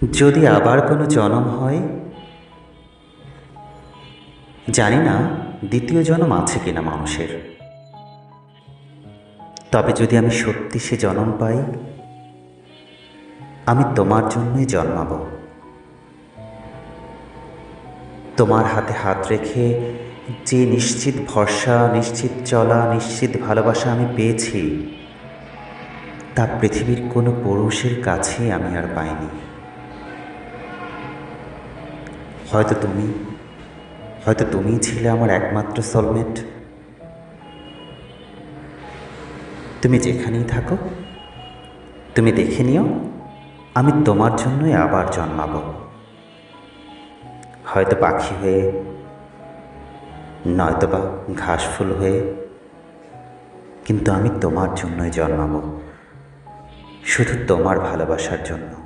যদি আবার কোনো জনম হয়, জানি না দ্বিতীয় জনম আছে কিনা মানুষের। তবে যদি আমি সত্যি সে জনম পাই, আমি তোমার জন্যই জন্মাব। তোমার হাতে হাত রেখে যে নিশ্চিত ভরসা, নিশ্চিত চলা, নিশ্চিত ভালোবাসা আমি পেয়েছি, তা পৃথিবীর কোনো পুরুষের কাছেই আমি আর পাইনি। হয়তো তুমি হয়তো তুমিই ছিলে আমার একমাত্র সোলমেট। তুমি যেখানেই থাকো, তুমি দেখে নিও, আমি তোমার জন্যই আবার জন্মাব। হয়তো পাখি হয়ে, নয়তোবা ঘাস ফুল হয়ে, কিন্তু আমি তোমার জন্যই জন্মাব, শুধু তোমার ভালোবাসার জন্য।